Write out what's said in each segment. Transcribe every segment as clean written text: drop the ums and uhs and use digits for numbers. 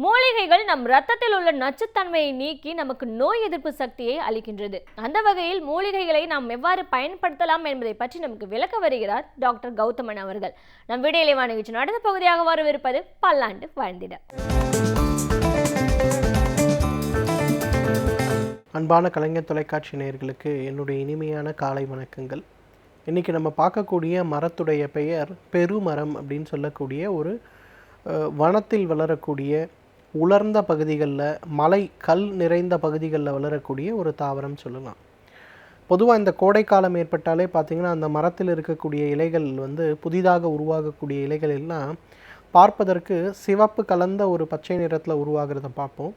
மூலிகைகள் நம் ரத்தத்தில் உள்ள நச்சுத்தன்மையை நீக்கி நமக்கு நோய் எதிர்ப்பு சக்தியை அளிக்கின்றது. அந்த வகையில் மூலிகைகளை நாம் எவ்வாறு பயன்படுத்தலாம் என்பதை பற்றி நமக்கு விளக்க வருகிறார் டாக்டர் கௌதமன் அவர்கள். நம் விடையிலேவா நிகழ்ச்சி அடுத்த பகுதியாக வரவிருப்பது பல்லாண்டு வாழ்ந்திட. அன்பான கலைஞர் தொலைக்காட்சி நேயர்களுக்கு என்னுடைய இனிமையான காலை வணக்கங்கள். இன்றைக்கி நம்ம பார்க்கக்கூடிய மரத்துடைய பெயர் பெருமரம் அப்படின்னு சொல்லக்கூடிய ஒரு வனத்தில் வளரக்கூடிய உலர்ந்த பகுதிகளில் மலை கல் நிறைந்த பகுதிகளில் வளரக்கூடிய ஒரு தாவரம் சொல்லலாம். பொதுவாக இந்த கோடைக்காலம் ஏற்பட்டாலே பார்த்திங்கன்னா அந்த மரத்தில் இருக்கக்கூடிய இலைகள் புதிதாக உருவாகக்கூடிய இலைகள் எல்லாம் பார்ப்பதற்கு சிவப்பு கலந்த ஒரு பச்சை நிறத்தில் உருவாகிறத பார்ப்போம்.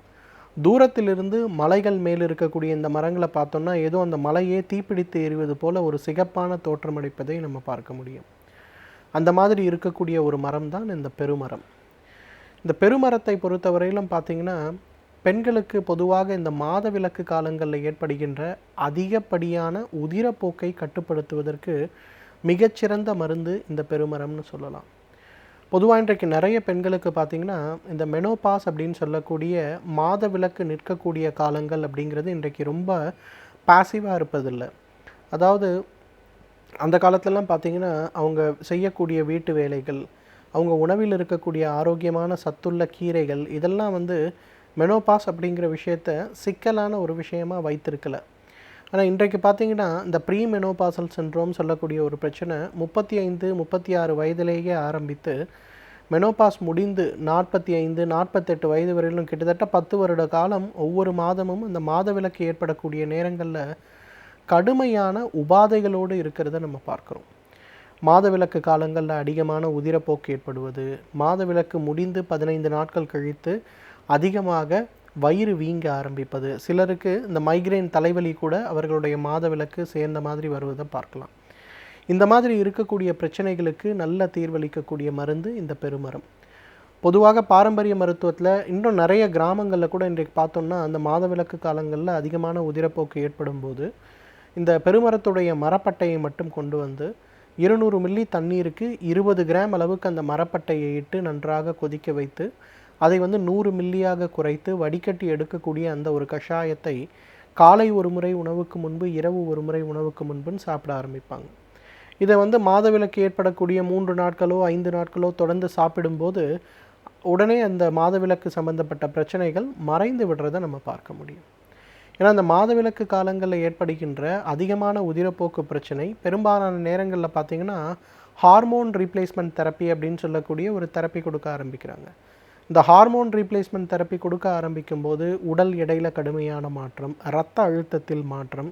தூரத்திலிருந்து மலைகள் மேல் இருக்கக்கூடிய இந்த மரங்களை பார்த்தோம்னா ஏதோ அந்த மலையே தீப்பிடித்து எறிவது போல் ஒரு சிகப்பான தோற்றமடைப்பதை நம்ம பார்க்க முடியும். அந்த மாதிரி இருக்கக்கூடிய ஒரு மரம் தான் இந்த பெருமரம். இந்த பெருமரத்தை பொறுத்தவரையிலும் பார்த்திங்கன்னா பெண்களுக்கு பொதுவாக இந்த மாதவிலக்கு காலங்களில் ஏற்படுகின்ற அதிகப்படியான உதிரப்போக்கை கட்டுப்படுத்துவதற்கு மிகச்சிறந்த மருந்து இந்த பெருமரம்னு சொல்லலாம். பொதுவாக இன்றைக்கு நிறைய பெண்களுக்கு பார்த்திங்கன்னா இந்த மெனோபாஸ் அப்படின்னு சொல்லக்கூடிய மாதவிலக்கு நிற்கக்கூடிய காலங்கள் அப்படிங்கிறது இன்றைக்கு ரொம்ப பாசிவாக இருப்பதில்லை. அதாவது அந்த காலத்துலலாம் பார்த்திங்கன்னா அவங்க செய்யக்கூடிய வீட்டு வேலைகள், அவங்க உணவில் இருக்கக்கூடிய ஆரோக்கியமான சத்துள்ள கீரைகள் இதெல்லாம் மெனோபாஸ் அப்படிங்கிற விஷயத்தை சிக்கலான ஒரு விஷயமாக வைத்திருக்கலை. ஆனால் இன்றைக்கு பார்த்திங்கன்னா இந்த ப்ரீ மெனோபாசல் சிண்ட்ரோம் சொல்லக்கூடிய ஒரு பிரச்சனை 35-36 வயதிலேயே ஆரம்பித்து மெனோபாஸ் முடிந்து 45-48 வயது வரையிலும் கிட்டத்தட்ட 10 வருட காலம் ஒவ்வொரு மாதமும் அந்த மாதவிலக்கு ஏற்படக்கூடிய நேரங்களில் கடுமையான உபாதைகளோடு இருக்கிறத நம்ம பார்க்குறோம். மாதவிலக்கு காலங்களில் அதிகமான உதிரப்போக்கு ஏற்படுவது, மாதவிலக்கு முடிந்து 15 நாட்கள் கழித்து அதிகமாக வயிறு வீங்க ஆரம்பிப்பது, சிலருக்கு இந்த மைக்ரேன் தலைவலி கூட அவர்களுடைய மாதவிலக்கு சேர்ந்த மாதிரி வருவதை பார்க்கலாம். இந்த மாதிரி இருக்கக்கூடிய பிரச்சனைகளுக்கு நல்ல தீர்வளிக்கக்கூடிய மருந்து இந்த பெருமரம். பொதுவாக பாரம்பரிய மருத்துவத்தில் இன்னும் நிறைய கிராமங்களில் கூட இன்றைக்கு பார்த்தோம்னா அந்த மாதவிலக்கு காலங்களில் அதிகமான உதிரப்போக்கு ஏற்படும் போது இந்த பெருமரத்துடைய மரப்பட்டையை மட்டும் கொண்டு 200 மில்லி தண்ணீருக்கு 20 கிராம் அளவுக்கு அந்த மரப்பட்டையை இட்டு நன்றாக கொதிக்க வைத்து அதை 100 மில்லியாக குறைத்து வடிகட்டி எடுக்கக்கூடிய அந்த ஒரு கஷாயத்தை காலை ஒரு முறை உணவுக்கு முன்பு, இரவு ஒரு முறை உணவுக்கு முன்புன்னு சாப்பிட ஆரம்பிப்பாங்க. இதை மாதவிலக்கு ஏற்படக்கூடிய 3 நாட்களோ 5 நாட்களோ தொடர்ந்து சாப்பிடும்போது உடனே அந்த மாதவிலக்கு சம்பந்தப்பட்ட பிரச்சனைகள் மறைந்து விடுறதை நம்ம பார்க்க முடியும். ஏன்னா அந்த மாதவிலக்கு காலங்களில் ஏற்படுகின்ற அதிகமான உதிரப்போக்கு பிரச்சனை பெரும்பாலான நேரங்களில் பார்த்திங்கன்னா ஹார்மோன் ரீப்ளேஸ்மெண்ட் தெரப்பி அப்படின்னு சொல்லக்கூடிய ஒரு தெரப்பி கொடுக்க ஆரம்பிக்கிறாங்க. இந்த ஹார்மோன் ரீப்ளேஸ்மெண்ட் தெரப்பி கொடுக்க ஆரம்பிக்கும் போது உடல் எடையில் கடுமையான மாற்றம், இரத்த அழுத்தத்தில் மாற்றம்,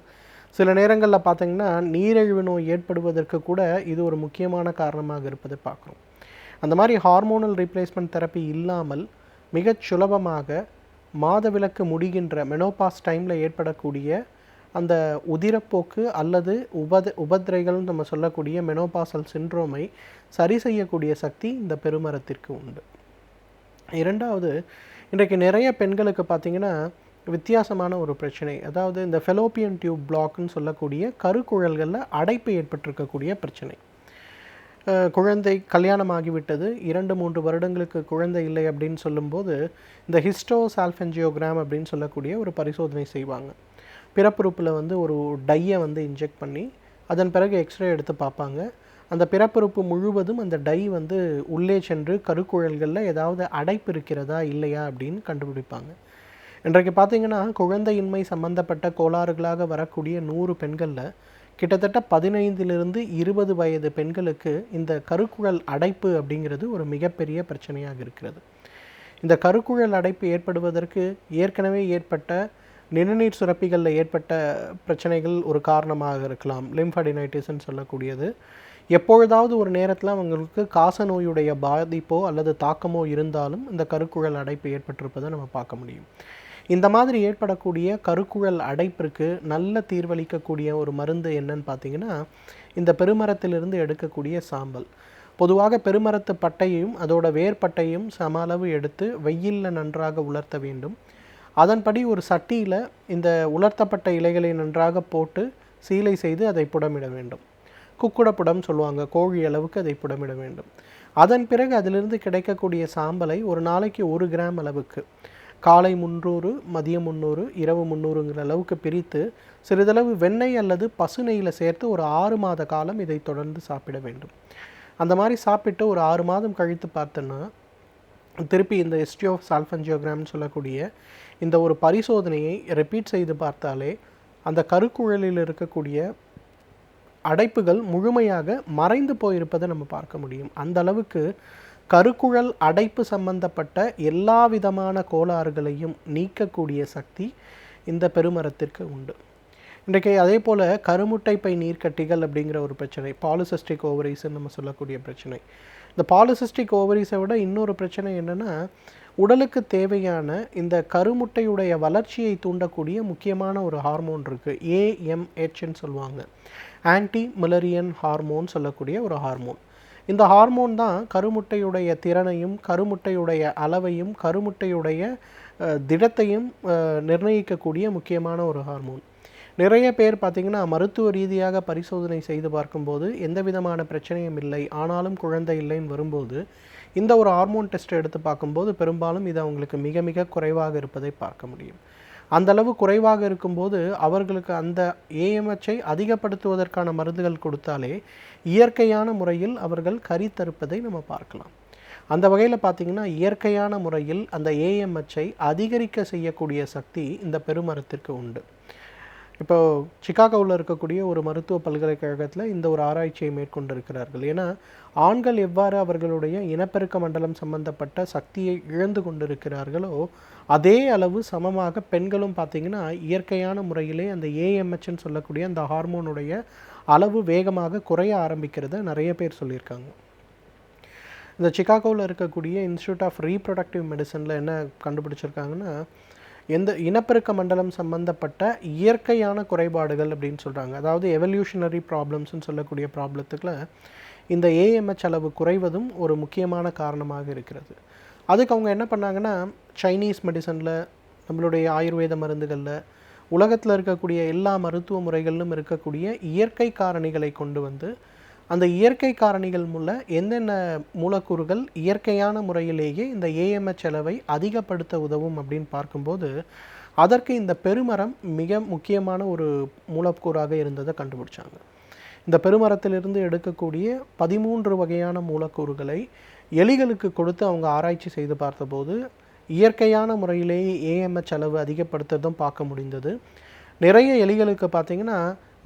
சில நேரங்களில் பார்த்திங்கன்னா நீரிழிவு நோய் ஏற்படுவதற்கு கூட இது ஒரு முக்கியமான காரணமாக இருப்பதை பார்க்குறோம். அந்த மாதிரி ஹார்மோனல் ரீப்ளேஸ்மெண்ட் தெரப்பி இல்லாமல் மிகச் சுலபமாக மாதவிலக்கு முடிகின்ற மெனோபாஸ் டைமில் ஏற்படக்கூடிய அந்த உதிரப்போக்கு அல்லது உபத்திரைகள்னு நம்ம சொல்லக்கூடிய மெனோபாசல் சிண்ட்ரோமை சரி செய்யக்கூடிய சக்தி இந்த பெருமரத்திற்கு உண்டு. இரண்டாவது, இன்றைக்கு நிறைய பெண்களுக்கு பார்த்திங்கன்னா வித்தியாசமான ஒரு பிரச்சனை, அதாவது இந்த ஃபெலோப்பியன் டியூப் பிளாக்னு சொல்லக்கூடிய கருக்குழல்களில் அடைப்பு ஏற்பட்டிருக்கக்கூடிய பிரச்சனை. குழந்தை கல்யாணமாகிவிட்டது, 2-3 வருடங்களுக்கு குழந்தை இல்லை அப்படின்னு சொல்லும்போது இந்த ஹிஸ்டோசால்ஃபெஞ்சியோகிராம் அப்படின்னு சொல்லக்கூடிய ஒரு பரிசோதனை செய்வாங்க. பிறப்புறுப்பில் ஒரு டையை இன்ஜெக்ட் பண்ணி அதன் பிறகு எக்ஸ்ரே எடுத்து பார்ப்பாங்க. அந்த பிறப்புறுப்பு முழுவதும் அந்த டை உள்ளே சென்று கருக்குழல்களில் ஏதாவது அடைப்பு இருக்கிறதா இல்லையா அப்படின்னு கண்டுபிடிப்பாங்க. இன்றைக்கு பார்த்திங்கன்னா குழந்தையின்மை சம்பந்தப்பட்ட கோளாறுகளாக வரக்கூடிய 100 பெண்களில் கிட்டத்தட்ட 15-20 வயது பெண்களுக்கு இந்த கருக்குழல் அடைப்பு அப்படிங்கிறது ஒரு மிகப்பெரிய பிரச்சனையாக இருக்கிறது. இந்த கருக்குழல் அடைப்பு ஏற்படுவதற்கு ஏற்கனவே ஏற்பட்ட நிணநீர் சுரப்பிகளில் ஏற்பட்ட பிரச்சனைகள் ஒரு காரணமாக இருக்கலாம். லிம்ஃபடினைட்டிஸ்ன்னு சொல்லக்கூடியது. எப்பொழுதாவது ஒரு நேரத்தில் அவங்களுக்கு காச நோயுடைய பாதிப்போ அல்லது தாக்கமோ இருந்தாலும் இந்த கருக்குழல் அடைப்பு ஏற்பட்டிருப்பதை நம்ம பார்க்க முடியும். இந்த மாதிரி ஏற்படக்கூடிய கருக்குழல் அடைப்பிற்கு நல்ல தீர்வளிக்கக்கூடிய ஒரு மருந்து என்னன்னு பார்த்தீங்கன்னா இந்த பெருமரத்திலிருந்து எடுக்கக்கூடிய சாம்பல். பொதுவாக பெருமரத்து பட்டையையும் அதோட வேர்பட்டையும் சம அளவு எடுத்து வெயிலில் நன்றாக உலர்த்த வேண்டும். அதன்படி ஒரு சட்டியில் இந்த உலர்த்தப்பட்ட இலைகளை நன்றாக போட்டு சீலை செய்து அதை புடமிட வேண்டும். குக்குட புடம் சொல்லுவாங்க, கோழி அளவுக்கு அதை புடமிட வேண்டும். அதன் பிறகு அதிலிருந்து கிடைக்கக்கூடிய சாம்பலை ஒரு நாளைக்கு 1 கிராம் அளவுக்கு காலை 300, மதியம் 300, இரவு 300ங்கிற அளவுக்கு பிரித்து சிறிதளவு வெண்ணெய் அல்லது பசு நெய்யில் சேர்த்து ஒரு 6 மாத காலம் இதை தொடர்ந்து சாப்பிட வேண்டும். அந்த மாதிரி சாப்பிட்டு ஒரு 6 மாதம் கழித்து பார்த்தோன்னா திருப்பி இந்த எஸ்டியோசால்ஃபஞ்சியோகிராம்னு சொல்லக்கூடிய இந்த ஒரு பரிசோதனையை ரிப்பீட் செய்து பார்த்தாலே அந்த கருக்குழலில் இருக்கக்கூடிய அடைப்புகள் முழுமையாக மறைந்து போயிருப்பதை நம்ம பார்க்க முடியும். அந்த அளவுக்கு கருக்குழல் அடைப்பு சம்பந்தப்பட்ட எல்லா விதமான கோளாறுகளையும் நீக்கக்கூடிய சக்தி இந்த பெருமரத்திற்கு உண்டு. இன்றைக்கு அதே போல் கருமுட்டை பை நீர்க்கட்டிகள் அப்படிங்கிற ஒரு பிரச்சனை, பாலிசிஸ்டிக் ஓவரிஸ்ன்னு நம்ம சொல்லக்கூடிய பிரச்சனை. இந்த பாலிசிஸ்டிக் ஓவரிஸை விட இன்னொரு பிரச்சனை என்னென்னா, உடலுக்கு தேவையான இந்த கருமுட்டையுடைய வளர்ச்சியை தூண்டக்கூடிய முக்கியமான ஒரு ஹார்மோன் இருக்குது, AMHன்னு சொல்லுவாங்க, ஆன்டி மில்லரியன் ஹார்மோன் சொல்லக்கூடிய ஒரு ஹார்மோன். இந்த ஹார்மோன் தான் கருமுட்டையுடைய திறனையும் கருமுட்டையுடைய அளவையும் கருமுட்டையுடைய திடத்தையும் நிர்ணயிக்கக்கூடிய முக்கியமான ஒரு ஹார்மோன். நிறைய பேர் பார்த்திங்கன்னா மருத்துவ ரீதியாக பரிசோதனை செய்து பார்க்கும்போது எந்த விதமான பிரச்சனையும் இல்லை, ஆனாலும் குழந்தை இல்லைன்னு வரும்போது இந்த ஒரு ஹார்மோன் டெஸ்ட்டை எடுத்து பார்க்கும்போது பெரும்பாலும் இது அவங்களுக்கு மிக மிக குறைவாக இருப்பதை பார்க்க முடியும். அந்தளவு குறைவாக இருக்கும்போது அவர்களுக்கு அந்த AMHஐ அதிகப்படுத்துவதற்கான மருந்துகள் கொடுத்தாலே இயற்கையான முறையில் அவர்கள் கரித்தறுப்பதை நம்ம பார்க்கலாம். அந்த வகையில் பார்த்திங்கன்னா இயற்கையான முறையில் அந்த AMHஐ அதிகரிக்க செய்யக்கூடிய சக்தி இந்த பெருமரத்திற்கு உண்டு. இப்போ சிகாகோவில் இருக்கக்கூடிய ஒரு மருத்துவ பல்கலைக்கழகத்தில் இந்த ஒரு ஆராய்ச்சியை மேற்கொண்டிருக்கிறார்கள். ஏன்னா ஆண்கள் எவ்வாறு அவர்களுடைய இனப்பெருக்க மண்டலம் சம்பந்தப்பட்ட சக்தியை இழந்து கொண்டிருக்கிறார்களோ அதே அளவு சமமாக பெண்களும் பார்த்திங்கன்னா இயற்கையான முறையிலே அந்த AMHன்னு சொல்லக்கூடிய அந்த ஹார்மோனுடைய அளவு வேகமாக குறைய ஆரம்பிக்கிறத நிறைய பேர் சொல்லியிருக்காங்க. இந்த சிகாகோவில் இருக்கக்கூடிய இன்ஸ்டியூட் ஆஃப் ரீப்ரொடக்டிவ் மெடிசனில் என்ன கண்டுபிடிச்சிருக்காங்கன்னா, எந்த இனப்பெருக்க மண்டலம் சம்பந்தப்பட்ட இயற்கையான குறைபாடுகள் அப்படின்னு சொல்கிறாங்க, அதாவது எவல்யூஷனரி ப்ராப்ளம்ஸ்ன்னு சொல்லக்கூடிய ப்ராப்ளத்துக்குள்ள இந்த AMH அளவு குறைவதும் ஒரு முக்கியமான காரணமாக இருக்கிறது. அதுக்கு அவங்க என்ன பண்ணாங்கன்னா, சைனீஸ் மெடிசனில், நம்மளுடைய ஆயுர்வேத மருந்துகளில், உலகத்தில் இருக்கக்கூடிய எல்லா மருத்துவ முறைகளிலும் இருக்கக்கூடிய இயற்கை காரணிகளை கொண்டு வந்து அந்த இயற்கை காரணிகள் மூலம் என்னென்ன மூலக்கூறுகள் இயற்கையான முறையிலேயே இந்த AMH அளவை அதிகப்படுத்த உதவும் அப்படின்னு பார்க்கும்போது அதற்கு இந்த பெருமரம் மிக முக்கியமான ஒரு மூலக்கூறாக இருந்ததை கண்டுபிடிச்சாங்க. இந்த பெருமரத்திலிருந்து எடுக்கக்கூடிய 13 வகையான மூலக்கூறுகளை எலிகளுக்கு கொடுத்து அவங்க ஆராய்ச்சி செய்து பார்த்தபோது இயற்கையான முறையிலேயே AMH அளவு அதிகப்படுத்துறதும் பார்க்க முடிந்தது. நிறைய எலிகளுக்கு பார்த்திங்கன்னா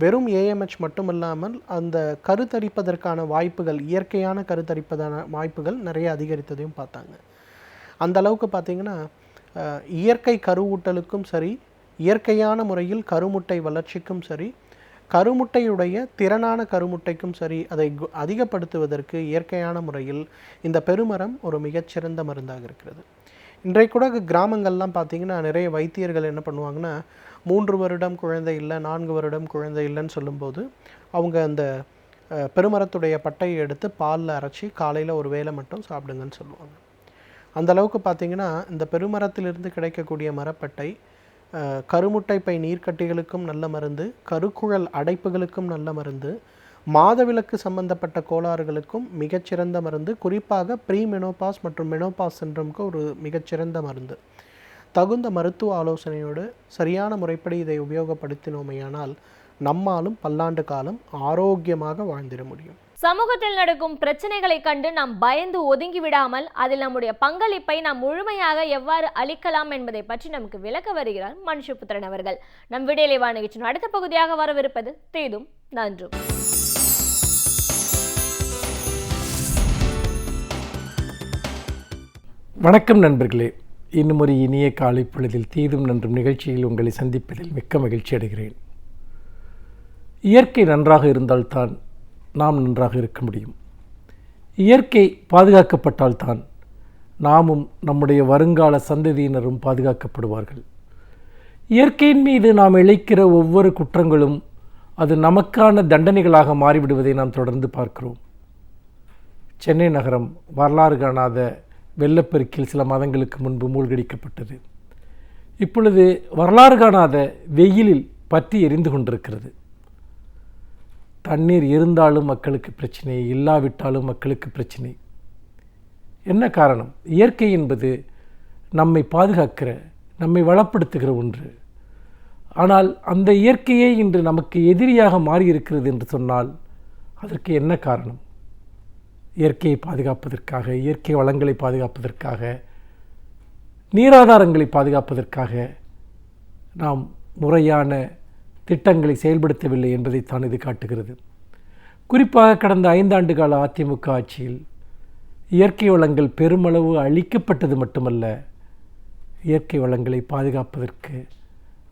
வெறும் AMH மட்டுமல்லாமல் அந்த கருத்தரிப்பதற்கான வாய்ப்புகள், இயற்கையான கருத்தரிப்பதான வாய்ப்புகள் நிறைய அதிகரித்ததையும் பார்த்தாங்க. அந்த அளவுக்கு பார்த்திங்கன்னா இயற்கை கருவூட்டலுக்கும் சரி, இயற்கையான முறையில் கருமுட்டை வளர்ச்சிக்கும் சரி, கருமுட்டையுடைய திறனான கருமுட்டைக்கும் சரி, அதை அதிகப்படுத்துவதற்கு இயற்கையான முறையில் இந்த பெருமரம் ஒரு மிகச்சிறந்த மருந்தாக இருக்கிறது. இன்றைக்கு கூட கிராமங்கள்லாம் பார்த்திங்கன்னா நிறைய வைத்தியர்கள் என்ன பண்ணுவாங்கன்னா, 3 வருடம் குழந்தை இல்லை, 4 வருடம் குழந்தை இல்லைன்னு சொல்லும்போது அவங்க அந்த பெருமரத்துடைய பட்டையை எடுத்து பாலில் அரைச்சி காலையில் ஒரு வேளை மட்டும் சாப்பிடுங்கன்னு சொல்லுவாங்க. அந்த அளவுக்கு பார்த்திங்கன்னா இந்த பெருமரத்திலிருந்து கிடைக்கக்கூடிய மரப்பட்டை கருமுட்டை பை நீர்க்கட்டிகளுக்கும் நல்ல மருந்து, கருக்குழல் அடைப்புகளுக்கும் நல்ல மருந்து, மாதவிலக்கு சம்பந்தப்பட்ட கோளாறுகளுக்கும் மிகச்சிறந்த மருந்து, குறிப்பாக ப்ரீ மெனோபாஸ் மற்றும் மெனோபாஸ் சிண்ட்ரோம்க்கு ஒரு மிகச்சிறந்த மருந்து. தகுந்த மருத்துவ ஆலோசனையோடு சரியான முறைப்படி இதை உபயோகப்படுத்தினோமையானால் நம்மாலும் பல்லாண்டு காலம் ஆரோக்கியமாக வாழ்ந்திட முடியும். சமூகத்தில் நடக்கும் பிரச்சனைகளை கண்டு நாம் பயந்து ஒதுங்கி விடாமல் அதில் நம்முடைய பங்களிப்பை நாம் முழுமையாக எவ்வாறு அளிக்கலாம் என்பதை பற்றி நமக்கு விளக்க வருகிறார் மனுஷபுத்திரன் அவர்கள். நம் விடியலை நிகழ்ச்சியின் அடுத்த பகுதியாக வரவிருப்பது தீதும் நன்றும். வணக்கம் நண்பர்களே, இன்னும் ஒரு இனிய காலை பொழுதில் தீதும் நன்றும் நிகழ்ச்சியில் உங்களை சந்திப்பதில் மிக்க மகிழ்ச்சி அடைகிறேன். இயற்கை நன்றாக இருந்தால்தான் நாம் நன்றாக இருக்க முடியும். இயற்கை பாதுகாக்கப்பட்டால்தான் நாமும் நம்முடைய வருங்கால சந்ததியினரும் பாதுகாக்கப்படுவார்கள். இயற்கையின் மீது நாம் இழைக்கிற ஒவ்வொரு குற்றங்களும் அது நமக்கான தண்டனைகளாக மாறிவிடுவதை நாம் தொடர்ந்து பார்க்கிறோம். சென்னை நகரம் வரலாறு காணாத வெள்ளப்பெருக்கில் சில மாதங்களுக்கு முன்பு மூழ்கடிக்கப்பட்டது. இப்பொழுது வரலாறு காணாத வெயிலில் பற்றி எரிந்து கொண்டிருக்கிறது. தண்ணீர் இருந்தாலும் மக்களுக்கு பிரச்சனை, இல்லாவிட்டாலும் மக்களுக்கு பிரச்சனை. என்ன காரணம்? இயற்கை என்பது நம்மை பாதுகாக்கிற, நம்மை வளப்படுத்துகிற ஒன்று. ஆனால் அந்த இயற்கையே இன்று நமக்கு எதிரியாக மாறியிருக்கிறது என்று சொன்னால் அதற்கு என்ன காரணம்? இயற்கையை பாதுகாப்பதற்காக, இயற்கை வளங்களை பாதுகாப்பதற்காக, நீராதாரங்களை பாதுகாப்பதற்காக நாம் முறையான திட்டங்களை செயல்படுத்தவில்லை என்பதைத்தான் இது காட்டுகிறது. குறிப்பாக கடந்த 5 ஆண்டு கால அதிமுக ஆட்சியில் இயற்கை வளங்கள் பெருமளவு அழிக்கப்பட்டது மட்டுமல்ல, இயற்கை வளங்களை பாதுகாப்பதற்கு,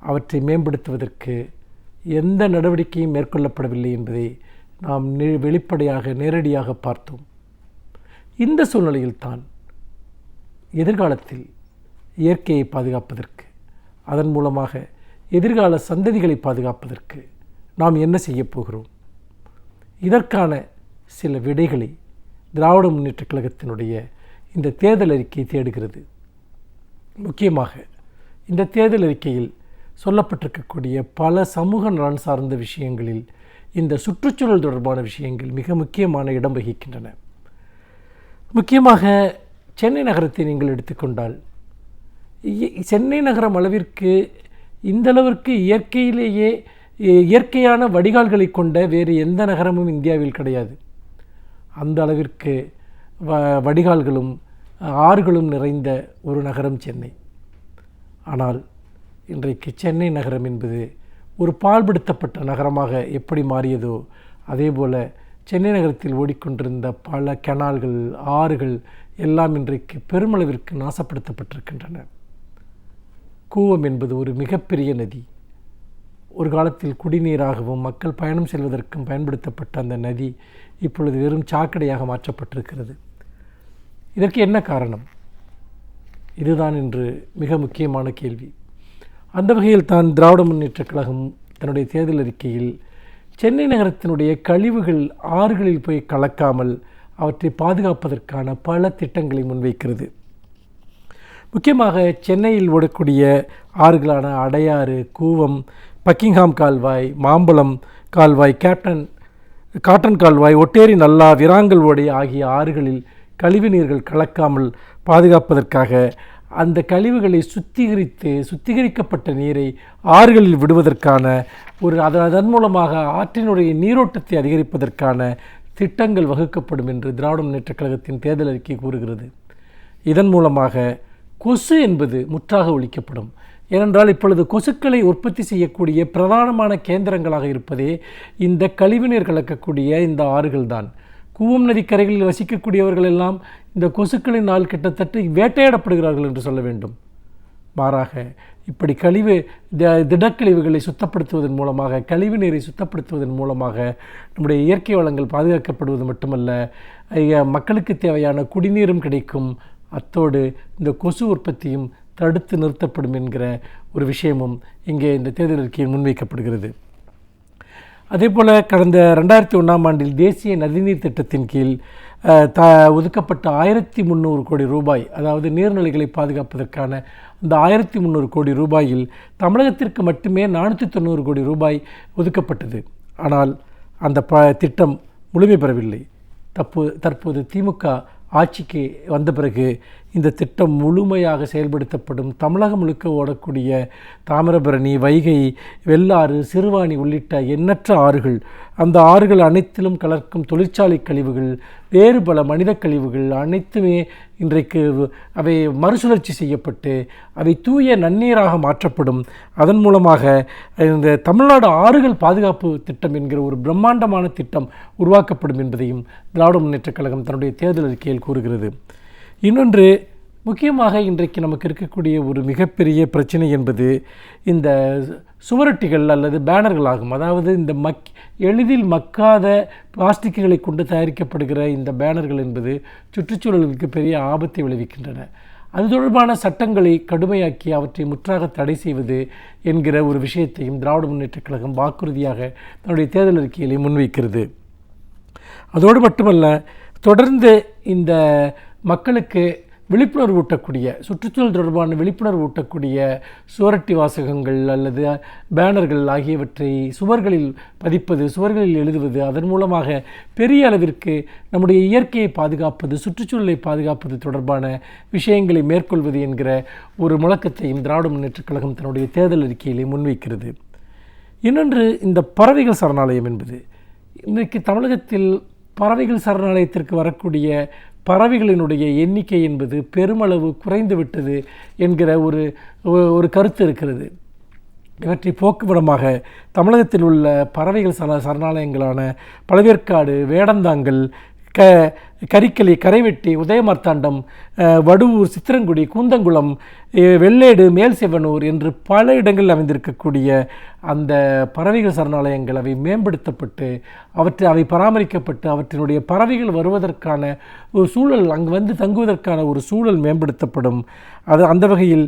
அவற்றை மேம்படுத்துவதற்கு எந்த நடவடிக்கையும் மேற்கொள்ளப்படவில்லை என்பதை நாம் வெளிப்படையாக நேரடியாக பார்த்தோம். இந்த சூழ்நிலையில்தான் எதிர்காலத்தில் இயற்கையை பாதுகாப்பதற்கு, அதன் மூலமாக எதிர்கால சந்ததிகளை பாதுகாப்பதற்கு நாம் என்ன செய்ய போகிறோம்? இதற்கான சில விடைகளை திராவிட முன்னேற்றக் கழகத்தினுடைய இந்த தேர்தல் அறிக்கை தேடுகிறது. முக்கியமாக இந்த தேர்தல் அறிக்கையில் சொல்லப்பட்டிருக்கக்கூடிய பல சமூக நலன் சார்ந்த விஷயங்களில் இந்த சுற்றுச்சூழல் தொடர்பான விஷயங்கள் மிக முக்கியமான இடம் வகிக்கின்றன. முக்கியமாக சென்னை நகரத்தை நீங்கள் எடுத்துக்கொண்டால், சென்னை நகரம் அளவிற்கு இந்தளவிற்கு இயற்கையிலேயே இயற்கையான வடிகால்களை கொண்ட வேறு எந்த நகரமும் இந்தியாவில் கிடையாது. அந்த அளவிற்கு வடிகால்களும் ஆறுகளும் நிறைந்த ஒரு நகரம் சென்னை. ஆனால் இன்றைக்கு சென்னை நகரம் என்பது ஒரு பாழ்படுத்தப்பட்ட நகரமாக எப்படி மாறியதோ அதேபோல் சென்னை நகரத்தில் ஓடிக்கொண்டிருந்த பல கெனால்கள், ஆறுகள் எல்லாம் இன்றைக்கு பெருமளவிற்கு நாசப்படுத்தப்பட்டிருக்கின்றன. கூவம் என்பது ஒரு மிகப்பெரிய நதி. ஒரு காலத்தில் குடிநீராகவும் மக்கள் பயணம் செல்வதற்கும் பயன்படுத்தப்பட்ட அந்த நதி இப்பொழுது வெறும் சாக்கடையாக மாற்றப்பட்டிருக்கிறது. இதற்கு என்ன காரணம்? இதுதான் இன்று மிக முக்கியமான கேள்வி. அந்த வகையில் தான் திராவிட முன்னேற்றக் கழகம் தன்னுடைய தேர்தல் அறிக்கையில் சென்னை நகரத்தினுடைய கழிவுகள் ஆறுகளில் போய் கலக்காமல் அவற்றை பாதுகாப்பதற்கான பல திட்டங்களை முன்வைக்கிறது. முக்கியமாக சென்னையில் ஓடக்கூடிய ஆறுகளான அடையாறு, கூவம், பக்கிங்ஹாம் கால்வாய், மாம்பழம் கால்வாய், காட்டன் கால்வாய், ஒட்டேரி நல்லா, விராங்கல் ஓடை ஆகிய ஆறுகளில் கழிவு நீர்கள் கலக்காமல் பாதுகாப்பதற்காக அந்த கழிவுகளை சுத்திகரிக்கப்பட்ட நீரை ஆறுகளில் விடுவதற்கான அதன் மூலமாக ஆற்றினுடைய நீரோட்டத்தை அதிகரிப்பதற்கான திட்டங்கள் வகுக்கப்படும் என்று திராவிட முன்னேற்றக் கழகத்தின் தேர்தல் அறிக்கை கூறுகிறது. இதன் மூலமாக கொசு என்பது முற்றாக ஒழிக்கப்படும். ஏனென்றால் இப்பொழுது கொசுக்களை உற்பத்தி செய்யக்கூடிய பிரதானமான கேந்திரங்களாக இருப்பதே இந்த கழிவுநீர் கலக்கக்கூடிய இந்த ஆறுகள்தான். கூவம் நதிக்கரைகளில் வசிக்கக்கூடியவர்கள் எல்லாம் இந்த கொசுக்களினால் கிட்டத்தட்ட வேட்டையாடப்படுகிறார்கள் என்று சொல்ல வேண்டும். மாறாக இப்படி திடக்கழிவுகளை சுத்தப்படுத்துவதன் மூலமாக, கழிவு நீரை சுத்தப்படுத்துவதன் மூலமாக நம்முடைய இயற்கை வளங்கள் பாதுகாக்கப்படுவது மட்டுமல்ல, மக்களுக்கு தேவையான குடிநீரும் கிடைக்கும். அத்தோடு இந்த கொசு உற்பத்தியும் தடுத்து நிறுத்தப்படும் என்கிற ஒரு விஷயமும் இங்கே இந்த தேர்தல் அறிக்கையில் முன்வைக்கப்படுகிறது. அதேபோல் கடந்த 2001ஆம் ஆண்டில் தேசிய நதிநீர் திட்டத்தின் கீழ் ஒதுக்கப்பட்ட 1300 கோடி ரூபாய், அதாவது நீர்நிலைகளை பாதுகாப்பதற்கான அந்த 1300 கோடி ரூபாயில் தமிழகத்திற்கு மட்டுமே 490 கோடி ரூபாய் ஒதுக்கப்பட்டது. ஆனால் அந்த திட்டம் முழுமை பெறவில்லை. தற்போது திமுக ஆட்சிக்கு வந்த பிறகு இந்த திட்டம் முழுமையாக செயல்படுத்தப்படும். தமிழகம் முழுக்க ஓடக்கூடிய தாமிரபரணி, வைகை, வெள்ளாறு, சிறுவாணி உள்ளிட்ட எண்ணற்ற ஆறுகள், அந்த ஆறுகள் அனைத்திலும் கலக்கும் தொழிற்சாலை கழிவுகள், வேறு பல மனித கழிவுகள் அனைத்துமே இன்றைக்கு அவை மறுசுழற்சி செய்யப்பட்டு அவை தூய நன்னீராக மாற்றப்படும். அதன் மூலமாக இந்த தமிழ்நாடு ஆறுகள் பாதுகாப்பு திட்டம் என்கிற ஒரு பிரம்மாண்டமான திட்டம் உருவாக்கப்படும் என்பதையும் திராவிட முன்னேற்றக் கழகம் தன்னுடைய தேர்தல் அறிக்கையில் கூறுகிறது. இன்னொன்று, முக்கியமாக இன்றைக்கு நமக்கு இருக்கக்கூடிய ஒரு மிகப்பெரிய பிரச்சனை என்பது இந்த சுவரொட்டிகள் அல்லது பேனர்கள் ஆகும். அதாவது இந்த எளிதில் மக்காத பிளாஸ்டிக்குகளை கொண்டு தயாரிக்கப்படுகிற இந்த பேனர்கள் என்பது சுற்றுச்சூழலுக்கு பெரிய ஆபத்தை விளைவிக்கின்றன. அது தொடர்பான சட்டங்களை கடுமையாக்கி அவற்றை முற்றாக தடை செய்வது என்கிற ஒரு விஷயத்தையும் திராவிட முன்னேற்றக் கழகம் வாக்குறுதியாக தன்னுடைய தேர்தல் அறிக்கையிலே முன்வைக்கிறது. அதோடு மட்டுமல்ல, தொடர்ந்து இந்த மக்களுக்கு விழிப்புணர்வு ஊட்டக்கூடிய, சுற்றுச்சூழல் தொடர்பான விழிப்புணர்வு ஊட்டக்கூடிய சுவரொட்டி வாசகங்கள் அல்லது பேனர்கள் ஆகியவற்றை சுவர்களில் பதிப்பது, சுவர்களில் எழுதுவது, அதன் மூலமாக பெரிய அளவிற்கு நம்முடைய இயற்கையை பாதுகாப்பது, சுற்றுச்சூழலை பாதுகாப்பது தொடர்பான விஷயங்களை மேற்கொள்வது என்கிற ஒரு முழக்கத்தையும் திராவிட முன்னேற்றக் கழகம் தன்னுடைய தேர்தல் அறிக்கையிலே முன்வைக்கிறது. இன்னொன்று, இந்த பறவைகள் சரணாலயம் என்பது இன்றைக்கு தமிழகத்தில் பறவைகள் சரணாலயத்திற்கு வரக்கூடிய பறவைகளினுடைய எண்ணிக்கை என்பது பெருமளவு குறைந்து விட்டது என்கிற ஒரு கருத்து இருக்கிறது. இவற்றை போக்குவரமாக தமிழகத்தில் உள்ள பறவைகள் சரணாலயங்களான பழவேற்காடு, வேடந்தாங்கல், கரிக்கலி, கரைவெட்டி, உதயமார்த்தாண்டம், வடுவூர், சித்திரங்குடி, கூந்தங்குளம், வெள்ளேடு, மேல்செவனூர் என்று பல இடங்களில் அமைந்திருக்கக்கூடிய அந்த பறவைகள் சரணாலயங்கள் அவை மேம்படுத்தப்பட்டு அவை பராமரிக்கப்பட்டு அவற்றினுடைய பறவைகள் வருவதற்கான ஒரு சூழல், அங்கு வந்து தங்குவதற்கான ஒரு சூழல் மேம்படுத்தப்படும். அந்த வகையில்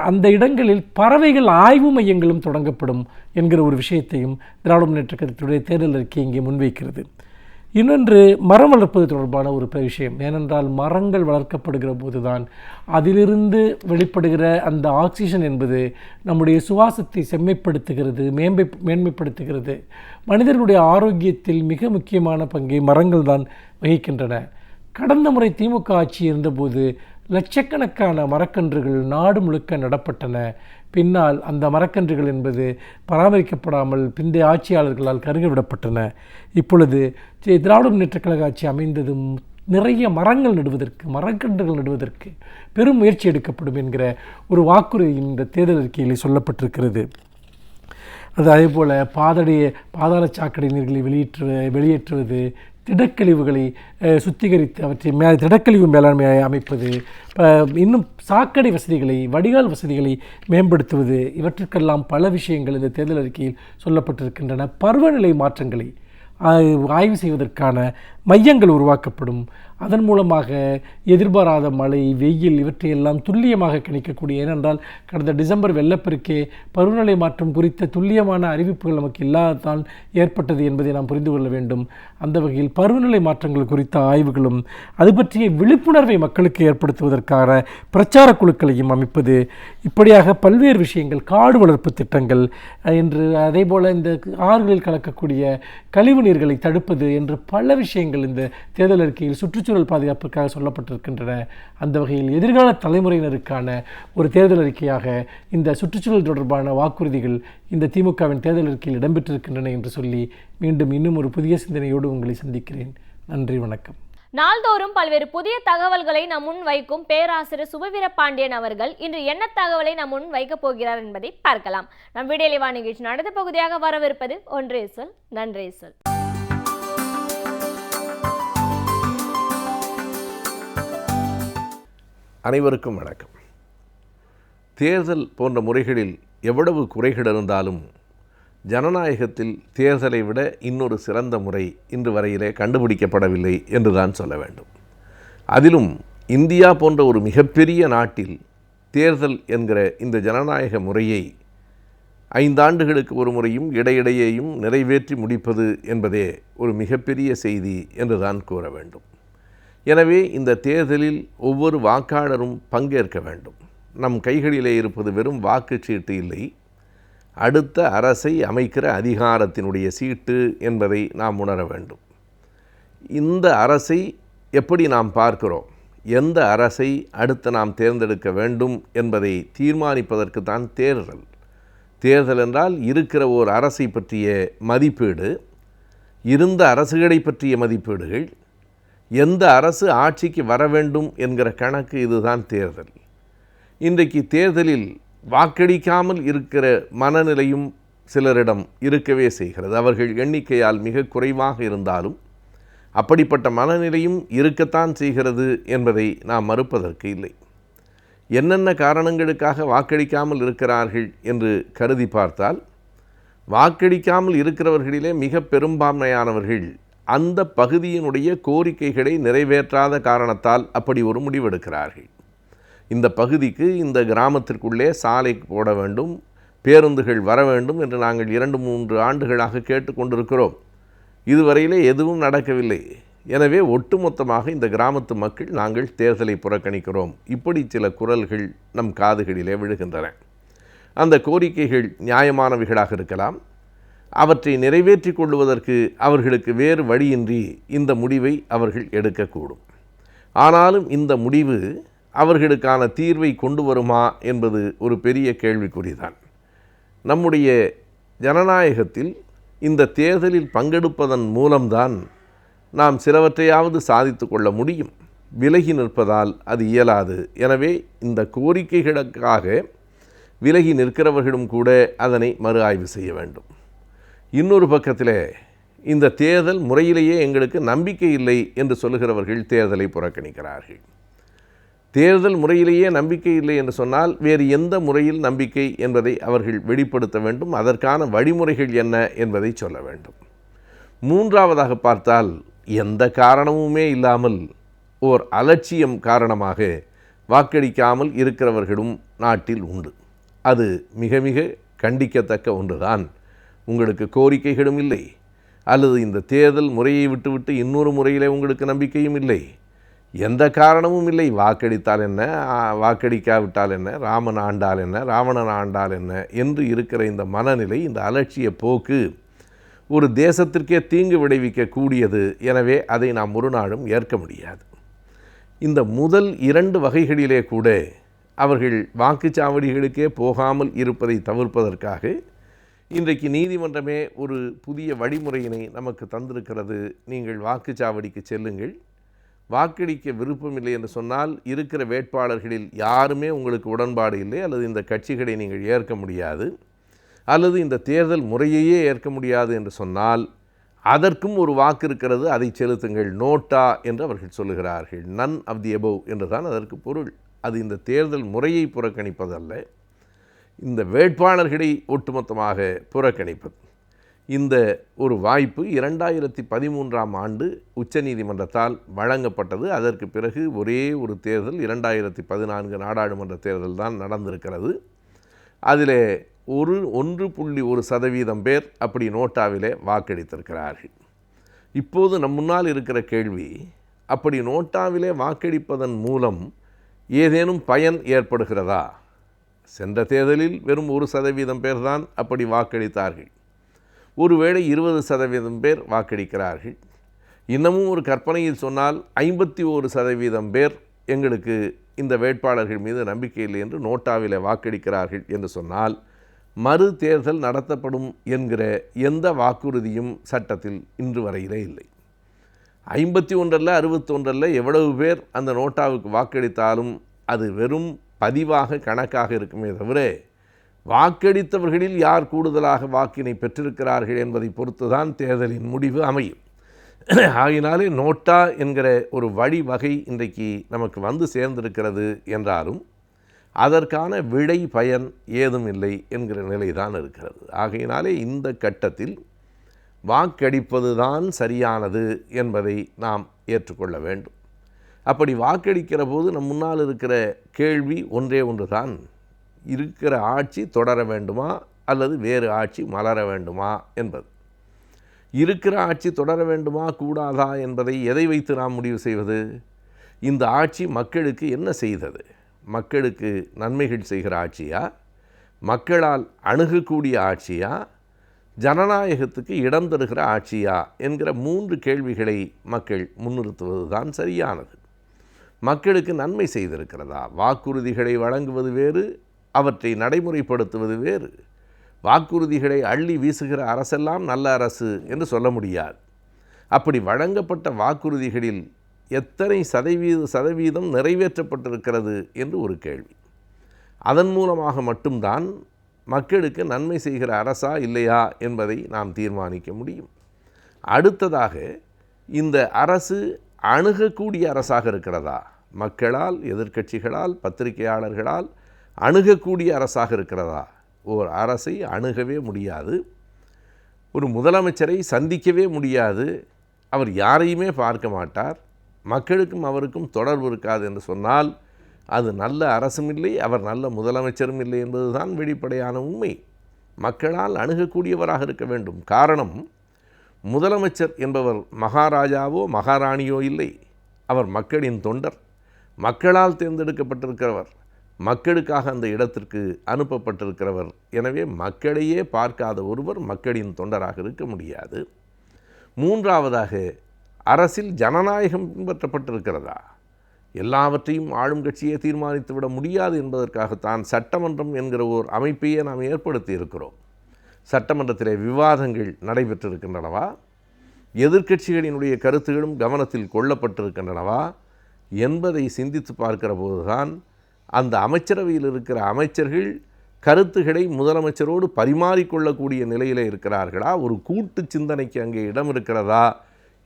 அந்த இடங்களில் பறவைகள் ஆய்வு மையங்களும் தொடங்கப்படும் என்கிற ஒரு விஷயத்தையும் திராவிட முன்னேற்றக் கழகத்துடைய தேர்தல் அறிக்கை இங்கே முன்வைக்கிறது. இன்னொன்று, மரம் வளர்ப்பது தொடர்பான ஒரு விஷயம். ஏனென்றால் மரங்கள் வளர்க்கப்படுகிற போதுதான் அதிலிருந்து வெளிப்படுகிற அந்த ஆக்சிஜன் என்பது நம்முடைய சுவாசத்தை செம்மைப்படுத்துகிறது, மேன்மைப்படுத்துகிறது. மனிதர்களுடைய ஆரோக்கியத்தில் மிக முக்கியமான பங்கை மரங்கள் தான் வகிக்கின்றன. கடந்த முறை திமுக ஆட்சி இருந்தபோது லட்சக்கணக்கான மரக்கன்றுகள் நாடு முழுக்க நடப்பட்டன. பின்னால் அந்த மரக்கன்றுகள் என்பது பராமரிக்கப்படாமல் பிந்தைய ஆட்சியாளர்களால் கருகவிடப்பட்டன. இப்பொழுது திராவிட முன்னேற்றக் கழக ஆட்சி அமைந்ததும் நிறைய மரங்கள் நடுவதற்கு, மரக்கன்றுகள் நடுவதற்கு பெரும் முயற்சி எடுக்கப்படும் என்கிற ஒரு வாக்குறுதி இந்த தேர்தல் அறிக்கையில் சொல்லப்பட்டிருக்கிறது. அதேபோல் பாதாள சாக்கடை நீர்களை வெளியேற்றுவது, திடக்கழிவுகளை சுத்திகரித்து அவற்றை திடக்கழிவு மேலாண்மை அமைப்பது, இன்னும் சாக்கடை வசதிகளை, வடிகால் வசதிகளை மேம்படுத்துவது, இவற்றுக்கெல்லாம் பல விஷயங்கள் இந்த தேர்தல் அறிக்கையில் சொல்லப்பட்டிருக்கின்றன. பருவநிலை மாற்றங்களை ஆய்வு செய்வதற்கான மையங்கள் உருவாக்கப்படும். அதன் மூலமாக எதிர்பாராத மழை, வெயில் இவற்றையெல்லாம் துல்லியமாக கணிக்கக்கூடிய, ஏனென்றால் கடந்த டிசம்பர் வெள்ளப்பெருக்கே பருவநிலை மாற்றம் குறித்த துல்லியமான அறிவிப்புகள் நமக்கு இல்லாததால் ஏற்பட்டது என்பதை நாம் புரிந்து கொள்ள வேண்டும். அந்த வகையில் பருவநிலை மாற்றங்கள் குறித்த ஆய்வுகளும் அது பற்றிய விழிப்புணர்வை மக்களுக்கு ஏற்படுத்துவதற்கான பிரச்சார குழுக்களையும் அமைப்பது, இப்படியாக பல்வேறு விஷயங்கள், காடு வளர்ப்பு திட்டங்கள் என்று, அதேபோல் இந்த ஆறுகளில் கலக்கக்கூடிய கழிவு நீர்களை தடுப்பது என்று பல விஷயங்கள் இந்த தேர்தல் அறிக்கையில் சுற்றுச்சூழல் பாதுகாப்புக்காக சொல்லப்பட்டிருக்கின்றன. அந்த வகையில் எதிர்கால தலைமுறையினருக்கான ஒரு தேர்தல் அறிக்கையாக இந்த சுற்றுச்சூழல் தொடர்பான வாக்குறுதிகள் இந்த திமுகவின் தேர்தல் அறிக்கையில் இடம்பெற்றிருக்கின்றன என்று சொல்லி மீண்டும் இன்னும் ஒரு புதிய சிந்தனையோடு உங்களை சந்திக்கிறேன். நன்றி, வணக்கம். நாள்தோறும் பல்வேறு புதிய தகவல்களை நம் முன் வைக்கும் பேராசிரியர் சுபவீர பாண்டியன் அவர்கள் இன்று என்ன தகவலை நம் முன் வைக்கப் போகிறார் என்பதை பார்க்கலாம். நம் வீடியோ நிகழ்ச்சி அடுத்த பகுதியாக வரவிருப்பது ஒன்றே சொல் நன்றே சொல். அனைவருக்கும் வணக்கம். தேர்தல் போன்ற முறைகளில் எவ்வளவு குறைகள் இருந்தாலும் ஜனநாயகத்தில் தேர்தலை விட இன்னொரு சிறந்த முறை இன்று வரையிலே கண்டுபிடிக்கப்படவில்லை என்றுதான் சொல்ல வேண்டும். அதிலும் இந்தியா போன்ற ஒரு மிகப்பெரிய நாட்டில் தேர்தல் என்கிற இந்த ஜனநாயக முறையை 5 ஆண்டுகளுக்கு ஒரு முறையும் இடையிடையேயும் நிறைவேற்றி முடிப்பது என்பதே ஒரு மிகப்பெரிய செய்தி என்றுதான் கூற வேண்டும். எனவே இந்த தேர்தலில் ஒவ்வொரு வாக்காளரும் பங்கேற்க வேண்டும். நம் கைகளிலே இருப்பது வெறும் வாக்குச்சீட்டு இல்லை, அடுத்த அரசை அமைக்கிற அதிகாரத்தினுடைய சீட்டு என்பதை நாம் உணர வேண்டும். இந்த அரசை எப்படி நாம் பார்க்கிறோம், எந்த அரசை அடுத்து நாம் தேர்ந்தெடுக்க வேண்டும் என்பதை தீர்மானிப்பதற்கு தான் தேர்தல். தேர்தல் என்றால் இருக்கிற ஓர் அரசை பற்றிய மதிப்பீடு, இருந்த அரசுகளை பற்றிய மதிப்பீடுகள், எந்த அரசு ஆட்சிக்கு வர வேண்டும் என்கிற கணக்கு, இதுதான் தேர்தல். இன்றைக்கு தேர்தலில் வாக்களிக்காமல் இருக்கிற மனநிலையும் சிலரிடம் இருக்கவே செய்கிறது. அவர்கள் எண்ணிக்கையால் மிக குறைவாக இருந்தாலும் அப்படிப்பட்ட மனநிலையும் இருக்கத்தான் செய்கிறது என்பதை நாம் மறுப்பதற்கு இல்லை. என்னென்ன காரணங்களுக்காக வாக்களிக்காமல் இருக்கிறார்கள் என்று கருதி பார்த்தால், வாக்களிக்காமல் இருக்கிறவர்களிலே மிக பெரும்பான்மையானவர்கள் அந்த பகுதியினுடைய கோரிக்கைகளை நிறைவேற்றாத காரணத்தால் அப்படி ஒரு முடிவெடுக்கிறார்கள். இந்த பகுதிக்கு, இந்த கிராமத்திற்குள்ளே சாலை போட வேண்டும், பேருந்துகள் வர வேண்டும் என்று நாங்கள் 2-3 ஆண்டுகளாக கேட்டுக்கொண்டிருக்கிறோம். இதுவரையிலே எதுவும் நடக்கவில்லை. எனவே ஒட்டுமொத்தமாக இந்த கிராமத்து மக்கள் நாங்கள் தேர்தலை புறக்கணிக்கிறோம், இப்படி சில குரல்கள் நம் காதுகளிலே விழுகின்றன. அந்த கோரிக்கைகள் நியாயமானவைகளாக இருக்கலாம். அவற்றை நிறைவேற்றி கொள்வதற்கு அவர்களுக்கு வேறு வழியின்றி இந்த முடிவை அவர்கள் எடுக்கக்கூடும். ஆனாலும் இந்த முடிவு அவர்களுக்கான தீர்வை கொண்டு வருமா என்பது ஒரு பெரிய கேள்விக்குறிதான். நம்முடைய ஜனநாயகத்தில் இந்த தேர்தலில் பங்கெடுப்பதன் மூலம்தான் நாம் சிலவற்றையாவது சாதித்து கொள்ள முடியும். விலகி நிற்பதால் அது இயலாது. எனவே இந்த கோரிக்கைகளுக்காக விலகி நிற்கிறவர்களும் கூட அதனை மறு ஆய்வு செய்ய வேண்டும். இன்னொரு பக்கத்தில் இந்த தேர்தல் முறையிலேயே எங்களுக்கு நம்பிக்கை இல்லை என்று சொல்லுகிறவர்கள் தேர்தலை புறக்கணிக்கிறார்கள். தேர்தல் முறையிலேயே நம்பிக்கை இல்லை என்று சொன்னால் வேறு எந்த முறையில் நம்பிக்கை என்பதை அவர்கள் வெளிப்படுத்த வேண்டும். அதற்கான வழிமுறைகள் என்ன என்பதை சொல்ல வேண்டும். மூன்றாவதாக பார்த்தால், எந்த காரணமுமே இல்லாமல் ஓர் அலட்சியம் காரணமாக வாக்களிக்காமல் இருக்கிறவர்களும் நாட்டில் உண்டு. அது மிக மிக கண்டிக்கத்தக்க ஒன்றுதான். உங்களுக்கு கோரிக்கைகளும் இல்லை, அல்லது இந்த தேர்தல் முறையை விட்டுவிட்டு இன்னொரு முறையிலே உங்களுக்கு நம்பிக்கையும் இல்லை, எந்த காரணமும் இல்லை. வாக்களித்தால் என்ன, வாக்களிக்காவிட்டால் என்ன, ராமன் ஆண்டால் என்ன, ராவணன் ஆண்டால் என்ன என்று இருக்கிற இந்த மனநிலை, இந்த அலட்சிய போக்கு ஒரு தேசத்திற்கே தீங்கு விளைவிக்கக்கூடியது. எனவே அதை நாம் ஒரு நாளும் ஏற்க முடியாது. இந்த முதல் 2 வகைகளிலே கூட அவர்கள் வாக்குச்சாவடிகளுக்கே போகாமல் இருப்பதை தவிர்ப்பதற்காக இன்றைக்கு நீதிமன்றமே ஒரு புதிய வழிமுறையினை நமக்கு தந்திருக்கிறது. நீங்கள் வாக்குச்சாவடிக்கு செல்லுங்கள், வாக்களிக்க விருப்பமில்லை என்று சொன்னால் இருக்கிற வேட்பாளர்களில் யாருமே உங்களுக்கு உடன்பாடு இல்லை, அல்லது இந்த கட்சிகளை நீங்கள் ஏற்க முடியாது, அல்லது இந்த தேர்தல் முறையையே ஏற்க முடியாது என்று சொன்னால் அதற்கும் ஒரு வாக்கு இருக்கிறது, அதை செலுத்துங்கள், நோட்டா என்று அவர்கள் சொல்லுகிறார்கள். நன் ஆஃப் தி எபோவ் என்று தான் அதற்கு பொருள். அது இந்த தேர்தல் முறையை புறக்கணிப்பதல்ல, இந்த வேட்பாளர்களை ஒட்டுமொத்தமாக புறக்கணிப்பது. இந்த ஒரு வாய்ப்பு 2013ஆம் ஆண்டு உச்சநீதிமன்றத்தால் வழங்கப்பட்டது. அதற்கு பிறகு ஒரே ஒரு தேர்தல் 2014 நாடாளுமன்ற தேர்தல் தான் நடந்திருக்கிறது. அதில் 1.1% பேர் அப்படி நோட்டாவிலே வாக்களித்திருக்கிறார்கள். இப்போது நம் முன்னால் இருக்கிற கேள்வி, அப்படி நோட்டாவிலே வாக்களிப்பதன் மூலம் ஏதேனும் பயன் ஏற்படுகிறதா? சென்ற தேர்தலில் வெறும் 1% பேர் தான் அப்படி வாக்களித்தார்கள். ஒருவேளை 20% பேர் வாக்களிக்கிறார்கள். இன்னமும் ஒரு கற்பனையில் சொன்னால் 51% பேர் எங்களுக்கு இந்த வேட்பாளர்கள் மீது நம்பிக்கை இல்லை என்று நோட்டாவிலே வாக்களிக்கிறார்கள் என்று சொன்னால் மறு தேர்தல் நடத்தப்படும் என்கிற எந்த வாக்குறுதியும் சட்டத்தில் இன்று வரையிலே இல்லை. 51 61 எவ்வளவு பேர் அந்த நோட்டாவுக்கு வாக்களித்தாலும் அது வெறும் பதிவாக கணக்காக இருக்குமே தவிர வாக்களித்தவர்களில் யார் கூடுதலாக வாக்கினை பெற்றிருக்கிறார்கள் என்பதை பொறுத்துதான் தேர்தலின் முடிவு அமையும். ஆகினாலே நோட்டா என்கிற ஒரு வழிவகை இன்றைக்கு நமக்கு வந்து சேர்ந்திருக்கிறது என்றாலும் அதற்கான விடை பயன் ஏதும் இல்லை என்கிற நிலைதான் இருக்கிறது. ஆகையினாலே இந்த கட்டத்தில் வாக்களிப்பது தான் சரியானது என்பதை நாம் ஏற்றுக்கொள்ள வேண்டும். அப்படி வாக்களிக்கிற போது நம் முன்னால் இருக்கிற கேள்வி ஒன்றே ஒன்று தான், இருக்கிற ஆட்சி தொடர வேண்டுமா அல்லது வேறு ஆட்சி மலர வேண்டுமா என்பது. இருக்கிற ஆட்சி தொடர வேண்டுமா கூடாதா என்பதை எதை வைத்து நாம் முடிவு செய்வது? இந்த ஆட்சி மக்களுக்கு என்ன செய்தது? மக்களுக்கு நன்மைகள் செய்கிற ஆட்சியா, மக்களால் அணுகக்கூடிய ஆட்சியா, ஜனநாயகத்துக்கு இடம் தருகிற ஆட்சியா என்கிற 3 கேள்விகளை மக்கள் முன்னிறுத்துவது தான் சரியானது. மக்களுக்கு நன்மை செய்திருக்கிறதா? வாக்குறுதிகளை வழங்குவது வேறு, அவற்றை நடைமுறைப்படுத்துவது வேறு. வாக்குறுதிகளை அள்ளி வீசுகிற அரசெல்லாம் நல்ல அரசு என்று சொல்ல முடியாது. அப்படி வழங்கப்பட்ட வாக்குறுதிகளில் எத்தனை சதவீதம் நிறைவேற்றப்பட்டிருக்கிறது என்று ஒரு கேள்வி. அதன் மூலமாக மட்டும்தான் மக்களுக்கு நன்மை செய்கிற அரசா இல்லையா என்பதை நாம் தீர்மானிக்க முடியும். அடுத்ததாக, இந்த அரசு அணுகக்கூடிய அரசாக இருக்கிறதா? மக்களால், எதிர்க்கட்சிகளால், பத்திரிகையாளர்களால் அணுகக்கூடிய அரசாக இருக்கிறதா? ஓர் அரசை அணுகவே முடியாது, ஒரு முதலமைச்சரை சந்திக்கவே முடியாது, அவர் யாரையுமே பார்க்க மாட்டார், மக்களுக்கும் அவருக்கும் தொடர்பு இருக்காது என்று சொன்னால் அது நல்ல அரசும் இல்லை, அவர் நல்ல முதலமைச்சரும் இல்லை என்பதுதான் வெளிப்படையான உண்மை. மக்களால் அணுகக்கூடியவராக இருக்க வேண்டும். காரணம், முதலமைச்சர் என்பவர் மகாராஜாவோ மகாராணியோ இல்லை. அவர் மக்களின் தொண்டர், மக்களால் தேர்ந்தெடுக்கப்பட்டிருக்கிறவர், மக்களுக்காக அந்த இடத்திற்கு அனுப்பப்பட்டிருக்கிறவர். எனவே மக்களையே பார்க்காத ஒருவர் மக்களின் தொண்டராக இருக்க முடியாது. மூன்றாவதாக, அரசில் ஜனநாயகம் பின்பற்றப்பட்டிருக்கிறதா? எல்லாவற்றையும் ஆளும் கட்சியே தீர்மானித்து விட முடியாது என்பதற்காகத்தான் சட்டமன்றம் என்கிற ஓர் அமைப்பையே நாம் ஏற்படுத்தி இருக்கிறோம். சட்டமன்றத்திலே விவாதங்கள் நடைபெற்றிருக்கின்றனவா? எதிர்க்கட்சிகளினுடைய கருத்துகளும் கவனத்தில் கொள்ளப்பட்டிருக்கின்றனவா என்பதை சிந்தித்து பார்க்கிற போதுதான் அந்த அமைச்சரவையில் இருக்கிற அமைச்சர்கள் கருத்துக்களை முதலமைச்சரோடு பரிமாறிக்கொள்ளக்கூடிய நிலையிலே இருக்கிறார்களா, ஒரு கூட்டு சிந்தனைக்கு அங்கே இடம் இருக்கிறதா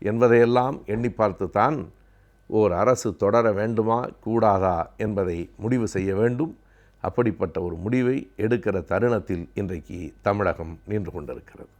என்பதையெல்லாம் எண்ணி பார்த்துத்தான் ஓர் அரசு தொடர வேண்டுமா கூடாதா என்பதை முடிவு செய்ய வேண்டும். அப்படிப்பட்ட ஒரு முடிவை எடுக்கிற தருணத்தில் இன்றைக்கு தமிழகம் நின்று கொண்டிருக்கிறது.